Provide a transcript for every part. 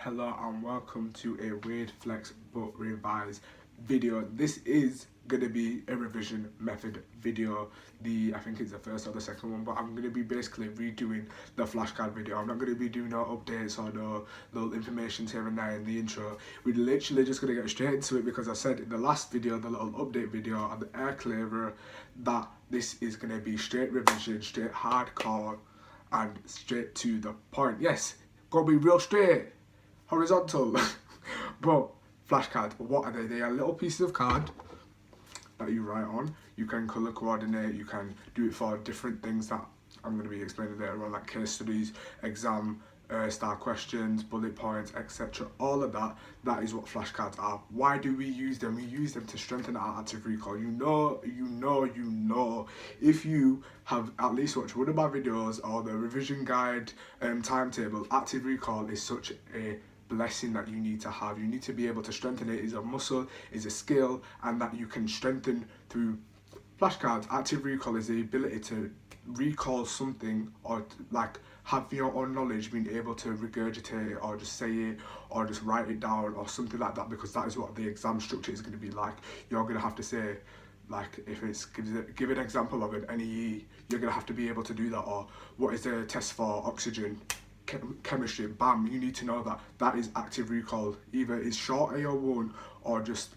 Hello and welcome to a Weird Flex but revised video. This is gonna be a revision method video. I think it's the first or the second one, but I'm gonna be basically redoing the flashcard video. I'm not gonna be doing no updates or no little information here and there in the intro. We're literally just gonna get straight into it because I said in the last video, the little update video on the air clearer, that this is gonna be straight revision, straight hardcore, and straight to the point. Yes, gotta be real straight. Horizontal. But flashcards, what are they? They are little pieces of card that you write on. You can colour coordinate, you can do it for different things that I'm going to be explaining later on, like case studies, exam style questions, bullet points, etc. All of that, that is what flashcards are. Why do we use them? We use them to strengthen our active recall. You know, if you have at least watched one of my videos or the revision guide timetable, active recall is such a blessing that you need to have. You need to be able to strengthen it. It's a muscle, it's a skill, and that you can strengthen through flashcards. Active recall is the ability to recall something or like have your own knowledge, being able to regurgitate it or just say it or just write it down or something like that, because that is what the exam structure is going to be like. You're going to have to say, like, if it's give an example of an NEE, you're going to have to be able to do that. Or what is the test for oxygen? Chemistry, bam, you need to know that. That is active recall. Either it's short AO1 or just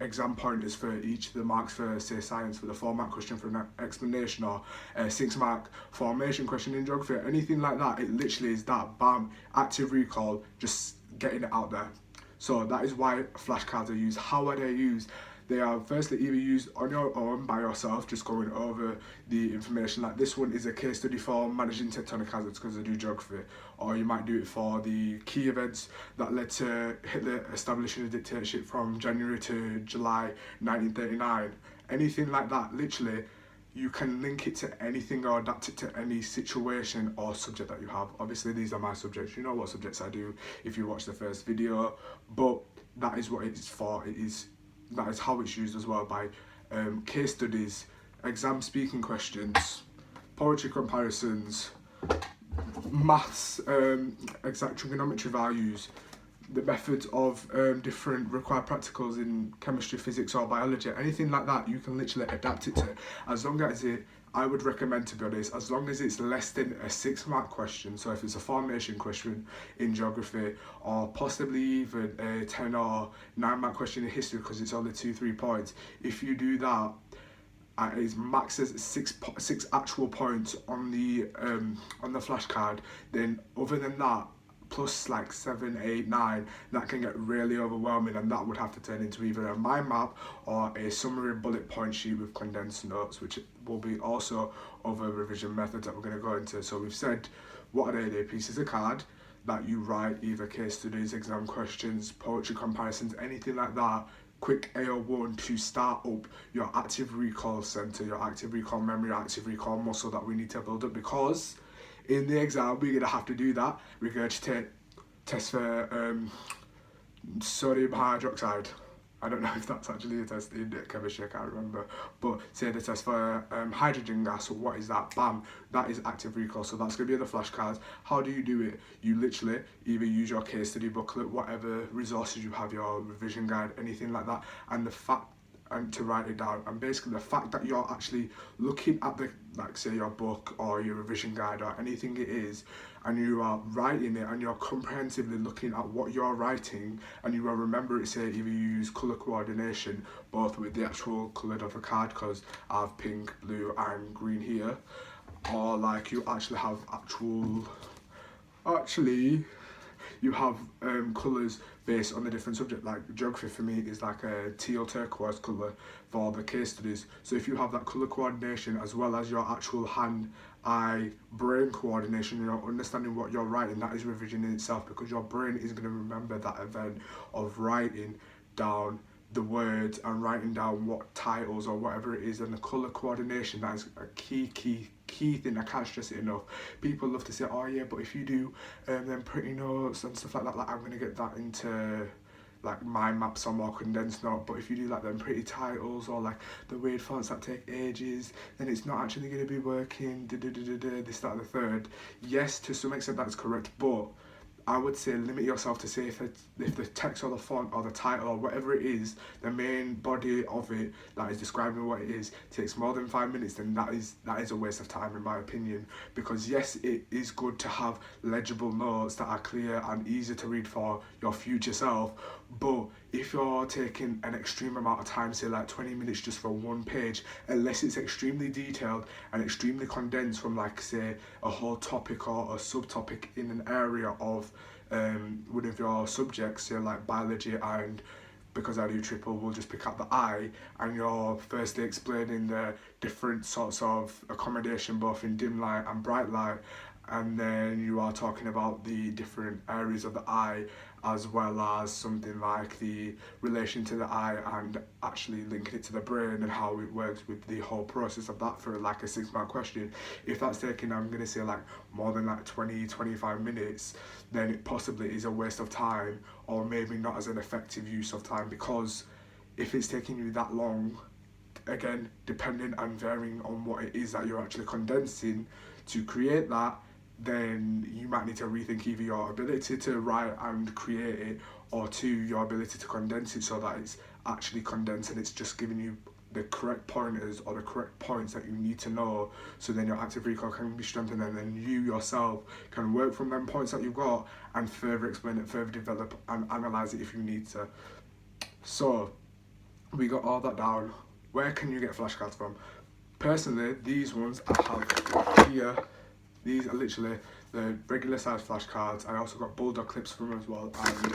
exam pointers for each of the marks for, say, science, for the 4-mark question for an explanation, or a 6-mark formation question in geography, anything like that. It literally is that, bam, active recall, just getting it out there. So that is why flashcards are used. How are they used? They are firstly either used on your own by yourself, just going over the information. Like this one is a case study for managing tectonic hazards because I do geography, or you might do it for the key events that led to Hitler establishing a dictatorship from January to July 1939. Anything like that, literally, you can link it to anything or adapt it to any situation or subject that you have. Obviously, these are my subjects. You know what subjects I do if you watch the first video, but that is what it is for. That is how it's used as well, by case studies, exam speaking questions, poetry comparisons, maths, exact trigonometry values, the methods of different required practicals in chemistry, physics or biology, anything like that. You can literally adapt it to, as long as I would recommend, to be honest, as long as it's less than a 6-mark question. So if it's a formation question in geography, or possibly even a 10 or 9-mark question in history because it's only 2-3 points, if you do that, it maxes six actual points on the flashcard. Then other than that, plus like 7, 8, 9, that can get really overwhelming, and that would have to turn into either a mind map or a summary bullet point sheet with condensed notes, which will be also other revision methods that we're going to go into. So we've said, what are they? They're pieces of card that you write either case studies, exam questions, poetry comparisons, anything like that. Quick AO1 to start up your active recall center, your active recall memory, active recall muscle that we need to build up, because in the exam we're going to have to do that. Regurgitate, test for sodium hydroxide. I don't know if that's actually a test in chemistry, I can't remember. But say the test for hydrogen gas, what is that? Bam, that is active recall. So that's going to be the flashcards. How do you do it? You literally either use your case study booklet, whatever resources you have, your revision guide, anything like that, and to write it down. And basically the fact that you're actually looking at the, like, say your book or your revision guide or anything it is, and you are writing it and you're comprehensively looking at what you're writing, and you will remember it. Say either you use colour coordination, both with the actual colour of the card, because I have pink, blue and green here, or like you actually have you have colours based on the different subject. Like geography for me is like a teal turquoise colour for the case studies. So if you have that colour coordination as well as your actual hand eye brain coordination, you're understanding what you're writing, that is revision in itself, because your brain is going to remember that event of writing down the words and writing down what titles or whatever it is. And the colour coordination, that is a key thing. I can't stress it enough. People love to say, oh yeah, but if you do then pretty notes and stuff like that, like I'm going to get that into like mind maps or more condensed note. But if you do like them pretty titles or like the weird fonts that take ages, then it's not actually going to be working, this, that and the third. Yes, to some extent that's correct, but I would say limit yourself to say if the text or the font or the title or whatever it is, the main body of it that is describing what it is takes more than 5 minutes, then that is a waste of time in my opinion. Because yes, it is good to have legible notes that are clear and easy to read for your future self, but if you're taking an extreme amount of time, say like 20 minutes just for one page, unless it's extremely detailed and extremely condensed from like say a whole topic or a subtopic in an area of one of your subjects, say like biology, and because I do triple, we'll just pick up the I, and you're firstly explaining the different sorts of accommodation both in dim light and bright light, and then you are talking about the different areas of the eye, as well as something like the relation to the eye and actually linking it to the brain and how it works with the whole process of that for like a 6-mark question. If that's taking, I'm going to say like more than like 20-25 minutes, then it possibly is a waste of time, or maybe not as an effective use of time, because if it's taking you that long, again, depending and varying on what it is that you're actually condensing to create that, then you might need to rethink either your ability to write and create it, or to your ability to condense it so that it's actually condensed and it's just giving you the correct pointers or the correct points that you need to know, so then your active recall can be strengthened, and then you yourself can work from them points that you've got and further explain it, further develop and analyse it if you need to. So we got all that down. Where can you get flashcards from? Personally, these ones I have here. These are literally the regular size flashcards. I also got bulldog clips from them as well,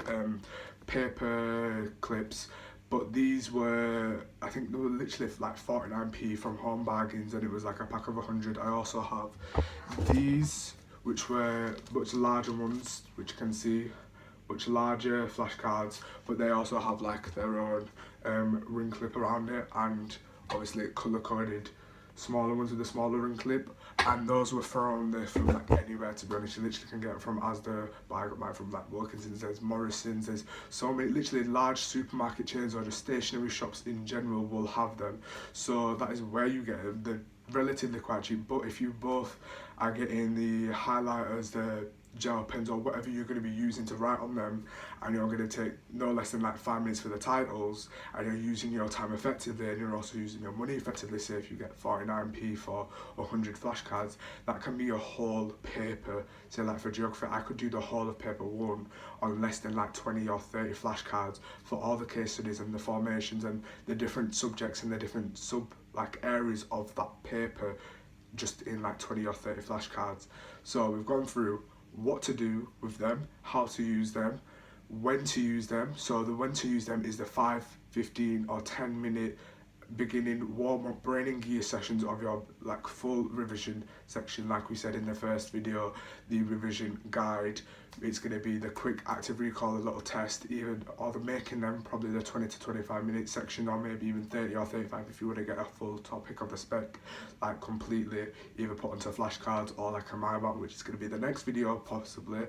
and paper clips. But these were, I think they were literally like 49p from Home Bargains, and it was like a pack of 100. I also have these, which were much larger ones, which you can see, much larger flashcards, but they also have like their own ring clip around it, and obviously colour coded smaller ones with a smaller ring clip, and those were from like anywhere, to be honest. You literally can get it from Asda, but I got mine from like Wilkinson's, there's Morrison's, there's so many, literally large supermarket chains or just stationery shops in general will have them, so that is where you get them. They're relatively quite cheap, but if you both are getting the highlighters, the gel pens, or whatever you're going to be using to write on them, and you're going to take no less than like 5 minutes for the titles, and you're using your time effectively, and you're also using your money effectively, say if you get 49p for 100 flashcards, that can be a whole paper. Say like for geography, I could do the whole of paper 1 on less than like 20 or 30 flashcards for all the case studies and the formations and the different subjects and the different like areas of that paper, just in like 20 or 30 flashcards. So we've gone through what to do with them, how to use them, when to use them. So the when to use them is the 5, 15 or 10 minute beginning warm-up brain and gear sessions of your like full revision section. Like we said in the first video, the revision guide, it's going to be the quick active recall, a little test, even, or the making them, probably the 20 to 25 minute section, or maybe even 30 or 35 if you want to get a full topic of the spec like completely either put onto flashcards or like a mind map, which is going to be the next video possibly.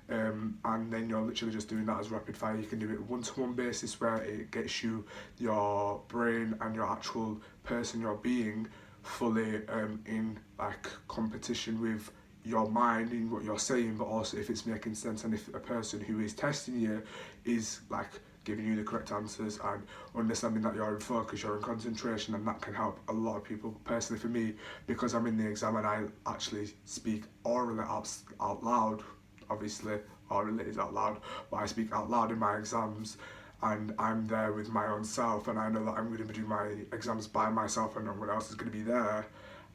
And then you're literally just doing that as rapid fire. You can do it one-to-one basis where it gets you your brain and your actual person, your being, fully in like competition with your mind in what you're saying, but also if it's making sense, and if a person who is testing you is like giving you the correct answers and understanding that you're in focus, you're in concentration, and that can help a lot of people. Personally for me, because I'm in the exam and I actually speak orally out loud, obviously orally is out loud, but I speak out loud in my exams, and I'm there with my own self, and I know that I'm going to be doing my exams by myself and no one else is going to be there.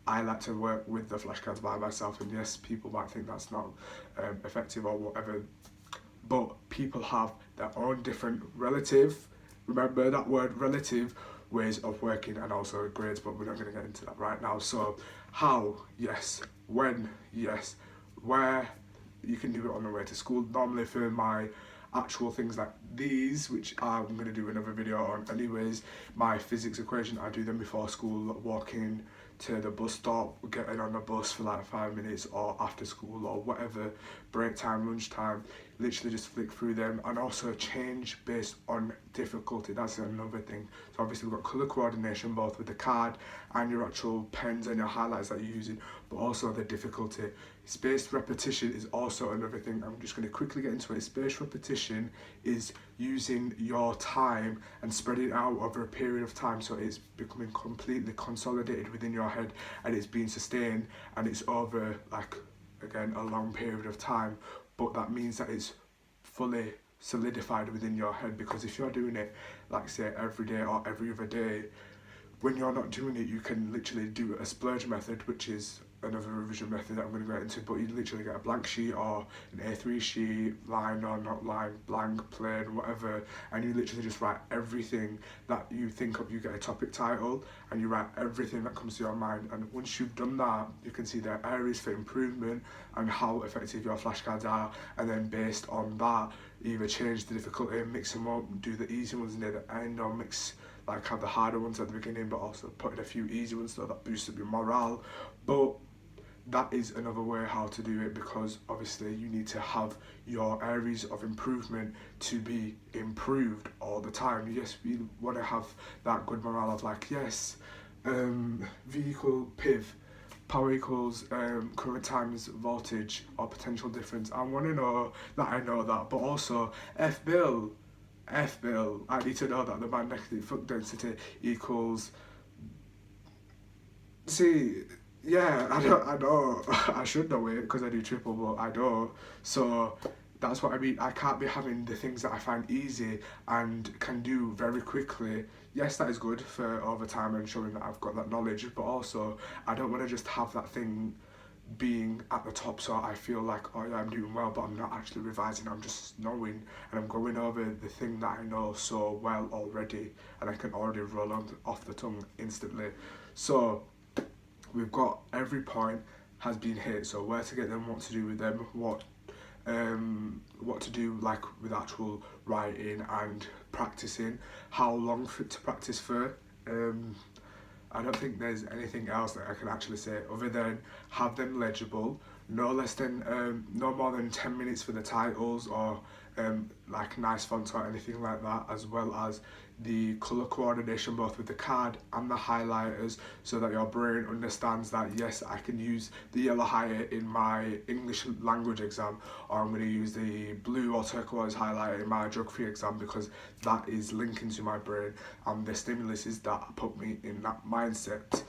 I like to work with the flashcards by myself, and yes, people might think that's not effective or whatever, but people have their own different relative, remember that word, relative, ways of working, and also grades, but we're not going to get into that right now. So how, yes. When, yes. Where, you can do it on the way to school. Normally for my actual things like these, which I'm going to do another video on anyways, my physics equation, I do them before school, walking to the bus stop, getting on the bus for like 5 minutes, or after school, or whatever, break time, lunch time. literally just flick through them, and also change based on difficulty. That's another thing. So obviously we've got colour coordination both with the card and your actual pens and your highlights that you're using, but also the difficulty. Spaced repetition is also another thing. I'm just going to quickly get into it. Spaced repetition is using your time and spreading it out over a period of time, so it's becoming completely consolidated within your head and it's being sustained, and it's over, like, again, a long period of time, but that means that it's fully solidified within your head. Because if you're doing it, like, say, every day or every other day, when you're not doing it, you can literally do a splurge method, which is another revision method that I'm going to get into, but you literally get a blank sheet or an A3 sheet, line or not line, blank, plain, whatever, and you literally just write everything that you think of. You get a topic title and you write everything that comes to your mind, and once you've done that, you can see the areas for improvement and how effective your flashcards are, and then based on that, either change the difficulty, mix them up, do the easy ones near the end, or mix, like, have the harder ones at the beginning but also put in a few easy ones so that boosts up your morale. But that is another way how to do it, because obviously you need to have your areas of improvement to be improved all the time. Yes, we want to have that good morale of, like, yes, V equal PIV, power equals current times voltage or potential difference. I want to know that I know that, but also F bill, I need to know that the magnetic flux density equals, see, yeah, I know, I should know it because I do triple, but I don't. So that's what I mean. I can't be having the things that I find easy and can do very quickly. Yes, that is good for over time and showing that I've got that knowledge, but also I don't want to just have that thing being at the top, so I feel like, oh yeah, I'm doing well, but I'm not actually revising. I'm just knowing, and I'm going over the thing that I know so well already, and I can already roll on off the tongue instantly. So we've got every point has been hit, so where to get them, what to do with them, what to do, like, with actual writing and practicing, how long for it to practice for. I don't think there's anything else that I can actually say other than have them legible, no more than 10 minutes for the titles, or like nice fonts or anything like that, as well as the colour coordination both with the card and the highlighters, so that your brain understands that, yes, I can use the yellow highlighter in my English language exam, or I'm going to use the blue or turquoise highlighter in my geography exam, because that is linking to my brain and the stimuluses that put me in that mindset.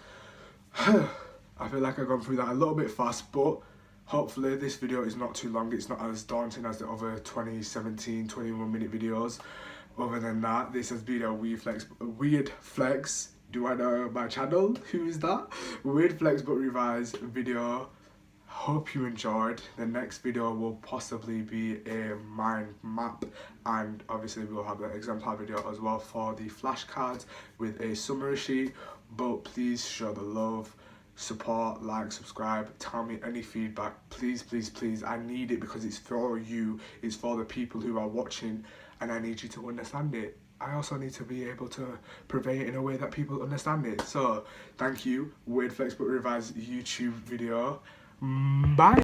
I feel like I've gone through that a little bit fast, but hopefully this video is not too long. It's not as daunting as the other 2017 21-minute videos. Other than that, this has been a weird flex. Do I know my channel? Who is that? Weird flex but revised video. Hope you enjoyed. The next video will possibly be a mind map, and obviously we'll have an exemplar video as well for the flashcards with a summary sheet. But please show the love, support, like, subscribe, tell me any feedback, please, please, please. I need it because it's for you, it's for the people who are watching, and I need you to understand it. I also need to be able to purvey it in a way that people understand it. So thank you. Weird flex but revised YouTube video. Bye.